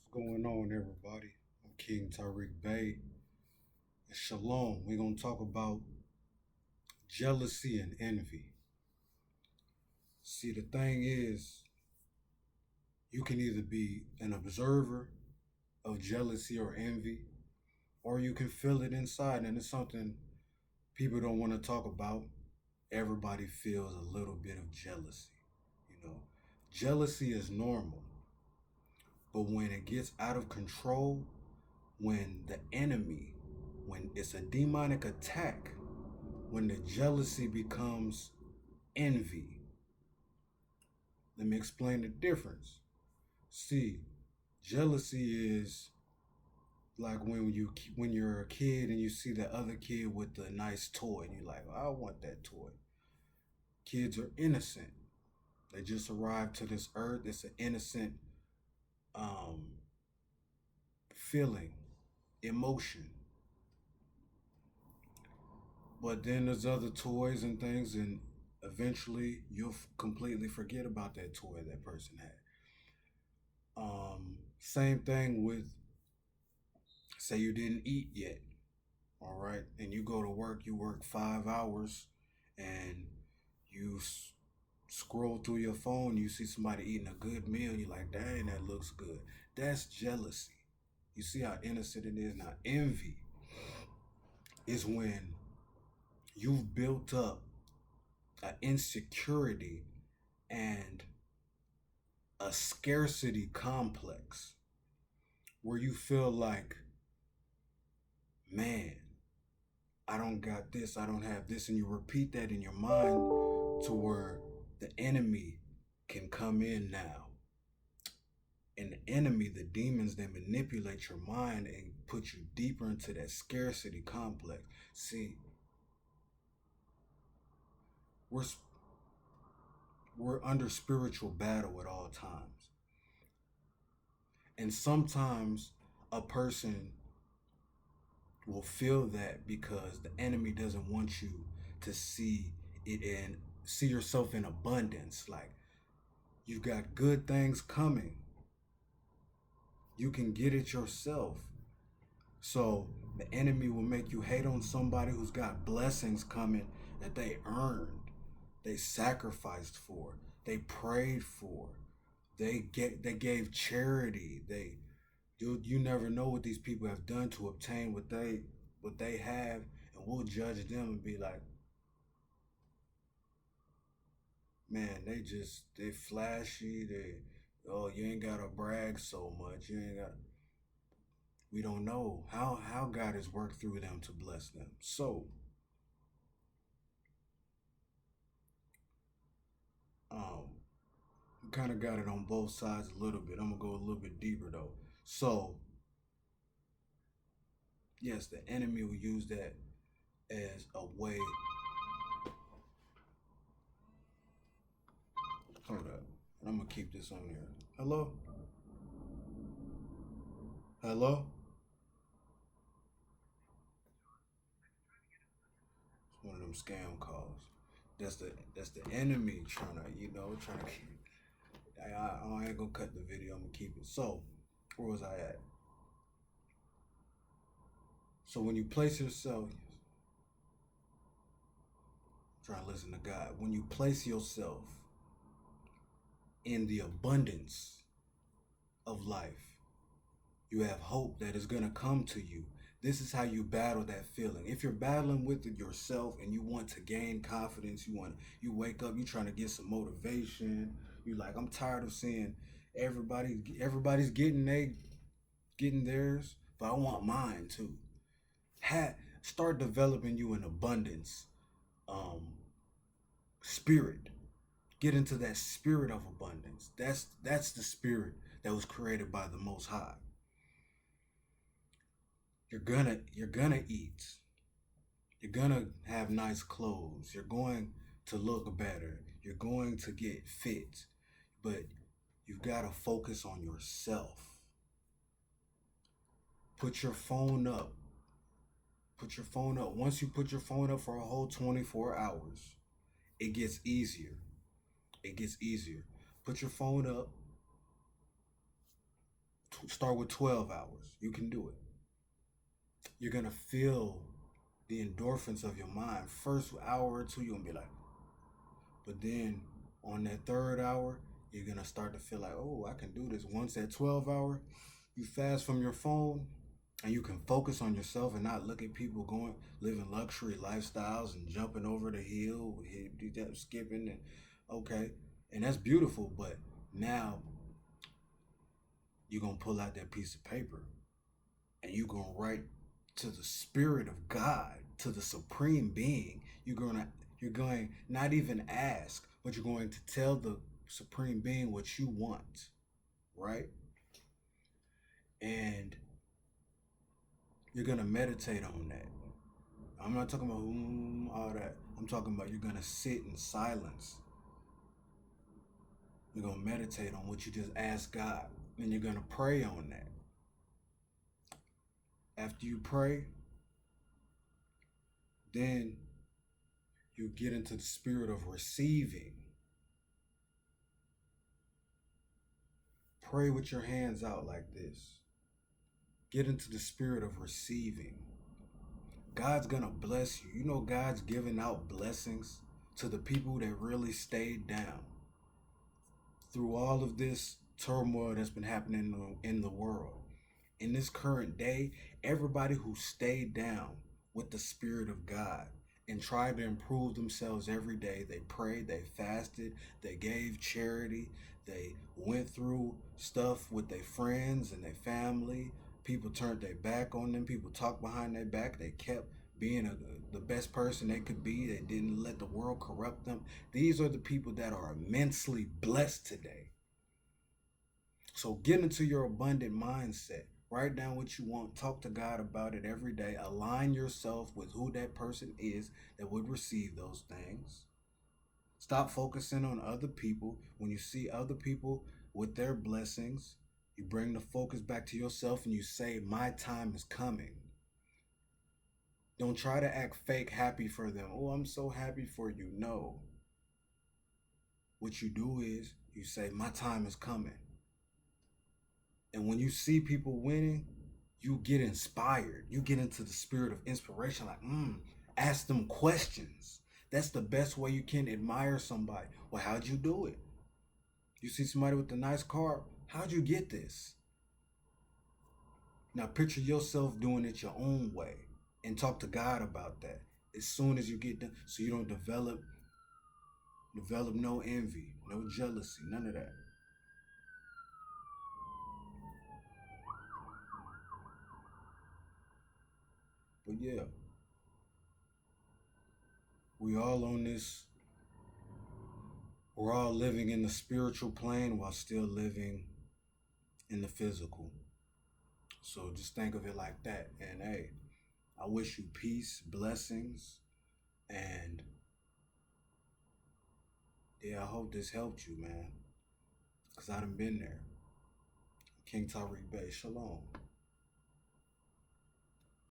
What's going on, everybody? I'm KingTariqBey. And Shalom. We're going to talk about jealousy and envy. See, the thing is, you can either be an observer of jealousy or envy, or you can feel it inside, and it's something people don't want to talk about. Everybody feels a little bit of jealousy. You know, jealousy is normal, but when it gets out of control, when the enemy, when it's a demonic attack, when the jealousy becomes envy. Let me explain the difference. See, jealousy is like when you're a kid and you see the other kid with the nice toy and you're like, oh, I want that toy. Kids are innocent. They just arrived to this earth. It's an innocent um, feeling, emotion. But then there's other toys and things, and eventually you'll completely forget about that toy that person had. Same thing with, say you didn't eat yet, all right, and you go to work, you work 5 hours, and you scroll through your phone, you see somebody eating a good meal, you're like, dang, that looks good. That's jealousy. You see how innocent it is? Now, envy is when you've built up an insecurity and a scarcity complex where you feel like, man, I don't got this, I don't have this, and you repeat that in your mind to where the enemy can come in now. And the enemy, the demons, they manipulate your mind and put you deeper into that scarcity complex. See, we're we're under spiritual battle at all times. And sometimes a person will feel that because the enemy doesn't want you to see it and see yourself in abundance. Like, you've got good things coming. You can get it yourself. So the enemy will make you hate on somebody who's got blessings coming that they earned, they sacrificed for, they prayed for, they gave charity. You never know what these people have done to obtain what they have, and we'll judge them and be like, man, they flashy, oh, you ain't gotta brag so much. You ain't got We don't know how God has worked through them to bless them. So um kind of got it on both sides a little bit. I'm gonna go a little bit deeper though. So yes, the enemy will use that as a way. Hold up. And I'm gonna keep this on here. Hello? Hello? It's one of them scam calls. That's the enemy trying to I ain't gonna cut the video, I'm gonna keep it. So, where was I at? So when you place yourself, try to listen to God. When you place yourself in the abundance of life, you have hope that is going to come to you. This is how you battle that feeling. If you're battling with it yourself and you want to gain confidence, you wake up, you trying to get some motivation. You like, I'm tired of seeing everybody's getting theirs, but I want mine too. Start developing you an abundance um spirit. Get into that spirit of abundance. That's the spirit that was created by the Most High. You're gonna eat. You're gonna have nice clothes. You're going to look better. You're going to get fit. But you've got to focus on yourself. Put your phone up. Put your phone up. Once you put your phone up for a whole 24 hours, it gets easier. It gets easier. Put your phone up Start with 12 hours. You can do it. You're going to feel the endorphins of your mind. First hour or two, you're going to be like, but then on that third hour, you're going to start to feel like, oh, I can do this. Once that 12 hour, you fast from your phone and you can focus on yourself and not look at people going, living luxury lifestyles and jumping over the hill, skipping, and okay. And that's beautiful, but now you're going to pull out that piece of paper and you're going to write to the spirit of God, to the supreme being. You're going not even ask, but you're going to tell the supreme being what you want, right? And you're going to meditate on that. I'm not talking about all that. I'm talking about you're going to sit in silence. You're going to meditate on what you just asked God, and you're going to pray on that. After you pray, then you get into the spirit of receiving. Pray with your hands out like this. Get into the spirit of receiving. God's gonna bless you. You know God's giving out blessings to the people that really stayed down through all of this turmoil that's been happening in the world. In this current day, everybody who stayed down with the Spirit of God and tried to improve themselves every day, they prayed, they fasted, they gave charity, they went through stuff with their friends and their family. People turned their back on them, people talked behind their back, they kept being the best person they could be. They didn't let the world corrupt them. These are the people that are immensely blessed today. So get into your abundant mindset. Write down what you want. Talk to God about it every day. Align yourself with who that person is that would receive those things. Stop focusing on other people. When you see other people with their blessings, you bring the focus back to yourself and you say, my time is coming. Don't try to act fake happy for them. Oh, I'm so happy for you. No. What you do is you say, my time is coming. And when you see people winning, you get inspired. You get into the spirit of inspiration. Like, ask them questions. That's the best way you can admire somebody. Well, how'd you do it? You see somebody with a nice car. How'd you get this? Now picture yourself doing it your own way and talk to God about that. As soon as you get done, so you don't develop no envy, no jealousy, none of that. But yeah, we're all living in the spiritual plane while still living in the physical. So just think of it like that. And hey, I wish you peace, blessings, and yeah, I hope this helped you, man. Because I done been there. KingTariqBey, shalom.